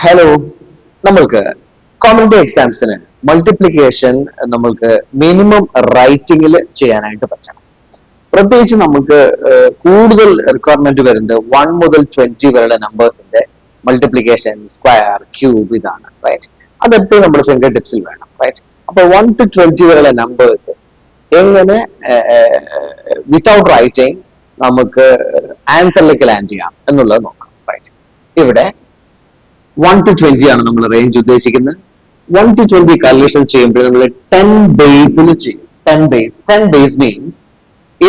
Hello, നമ്മൾക്ക് competitive എക്സാംസിന് multiplication നമ്മൾക്ക് minimum റൈറ്റിംഗിൽ ചെയ്യാനായിട്ട് പറ്റണം. പ്രത്യേകിച്ച് നമുക്ക് കൂടുതൽ റിക്വയർമെന്റ് വരുന്നത് 1 മുതൽ 20 വരെയുള്ള നമ്പേഴ്സിന്റെ മൾട്ടിപ്ലിക്കേഷൻ, സ്ക്വയർ, ക്യൂബ് ഇതാണ്, റൈറ്റ്. അതെപ്പോഴും നമ്മുടെ ഫിംഗർ ടിപ്സിൽ വേണം, റൈറ്റ്. അപ്പൊ 1 to 20 വരെയുള്ള നമ്പേഴ്സ് എങ്ങനെ വിത്തൗട്ട് റൈറ്റിംഗ് നമുക്ക് ആൻസറിലേക്ക് ലാൻഡ് ചെയ്യാം എന്നുള്ളത് നോക്കാം, റൈറ്റ്. ഇവിടെ 1 to 20 ആണ് നമ്മൾ റേഞ്ച് ഉദ്ദേശിക്കുന്നത്. 1 to 20 കാൽക്കുലേഷൻ ചെയ്യുമ്പോൾ നമ്മൾ 10 ബേസിൽ ചെയ്യും. 10 ബേസ് മീൻസ്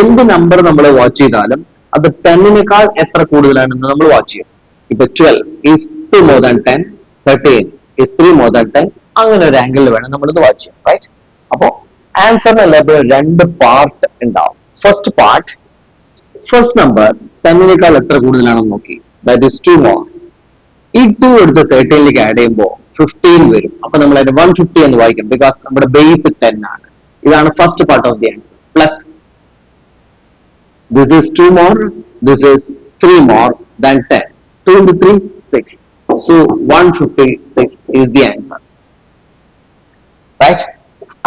എന്ത് നമ്പർ നമ്മൾ വാച്ച് ചെയ്താലും അത് 10നേക്കാൾ എത്ര കൂടുതലാണെന്ന് നമ്മൾ വാച്ച് ചെയ്യും. ഇപ്പൊ 12 is 2 more than 10, 13 is 3 more than 10, അങ്ങനെ ഒരു ആംഗിളിൽ വേണം നമ്മളിത് വാച്ച് ചെയ്യാം, റൈറ്റ്. അപ്പോ ആൻസറിന് എല്ലായ്പ്പോഴും 2 പാർട്ട് ഉണ്ടാവും. ഫസ്റ്റ് പാർട്ട്, ഫസ്റ്റ് നമ്പർ 10നേക്കാൾ എത്ര കൂടുതലാണെന്ന് നോക്കി, ദാറ്റ് is 2 more. ഈ 2 എടുത്ത് 13ലേക്ക് ആഡ് ചെയ്യുമ്പോൾ 15 വരും. അപ്പൊ നമ്മൾ അതിന്റെ 150 എന്ന് വായിക്കും, ബിക്കോസ് നമ്മുടെ ബേസ് 10 ആണ്. ഇതാണ് first part of the answer. Plus this is 2 more, this is 3 more than 10. 2 into 3, 6. So 156 is the answer, right?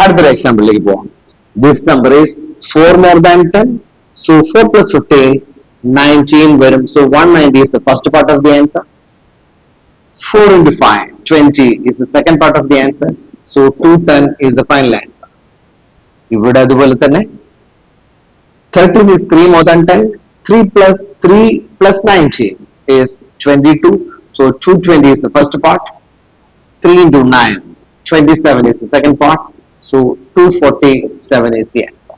Another example like go on. This number is 4 more than 10. So 4 plus 15, 19 varum. So 190 is the first part of the answer. 4 into 5, 20 is the second part of the answer. So 210 is the final answer. ഇവിടെ അതുപോലെ തന്നെ 13 is 3 more than 10. 3 plus 19 is 22. So 220 is the first part. 3 into 9, 27 is the second part. So 247 is the answer.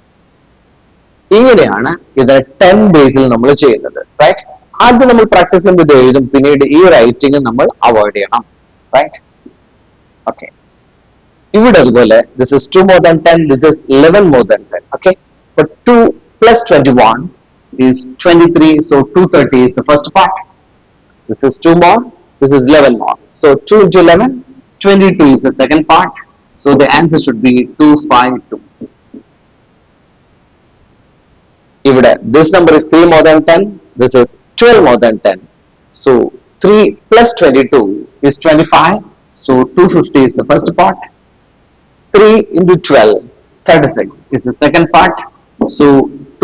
ഇങ്ങനെയാണ് ഇത് 10 ബേസിൽ നമ്മൾ ചെയ്യുന്നത്, right. ആദ്യം നമ്മൾ practice ചെയ്യുമ്പോൾ എഴുതും, പിന്നീട് ഈ റൈറ്റിംഗ് നമ്മൾ അവോയ്ഡ് ചെയ്യണം, റൈറ്റ്. ഓക്കെ, ഇവിടെ അതുപോലെ this is 2 more than 10, this is 11 more than 10. Okay, but 2 plus 21 is 23, so 230 is the first part. This is 2 more, this is 11 more. So 2 into 11, 22 is the second part. So the answer should be 252. ഇവിടെ this number is 3 more than 10, this is 12 more than 10. So 3 plus 22 is 25. So 250 is the first part. 3 into 12, 36 is the second part. So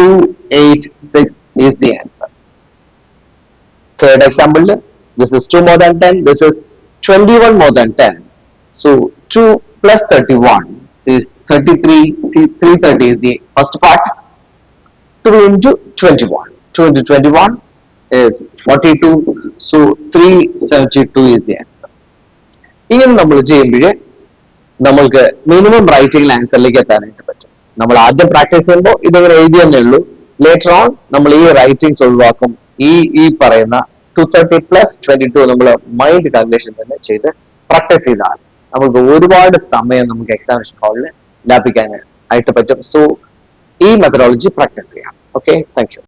286 is the answer. Third example, this is 2 more than 10, this is 21 more than 10. So 2 plus 31 is 33, 330 is the first part. 2 into 21, 2 into 21 is 42. So 372 is the answer. ഇങ്ങനെ നമ്മൾ ചെയ്യുമ്പോൾ നമ്മൾക്ക് minimum റൈറ്റിംഗിൽ ആൻസറിലേക്ക് എത്താനായിട്ട് പറ്റും. നമ്മൾ ആദ്യം practice ചെയ്യുമ്പോൾ ഇതങ്ങനെ എഴുതിയെന്നേ ഉള്ളൂ. ലേറ്റർ ഓൺ നമ്മൾ ഈ റൈറ്റിംഗ്സ് ഒഴിവാക്കും. ഈ പറയുന്ന 230 പ്ലസ് 22 നമ്മൾ മൈൻഡ് കാൽക്കുലേഷൻ തന്നെ ചെയ്ത് പ്രാക്ടീസ് ചെയ്താൽ നമുക്ക് ഒരുപാട് സമയം നമുക്ക് എക്സാമിനേഷൻ ഹാളിൽ ലാഭിക്കാനായിട്ട് പറ്റും. സോ ഈ മെത്തഡോളജി പ്രാക്ടീസ് ചെയ്യാം. Okay, thank you.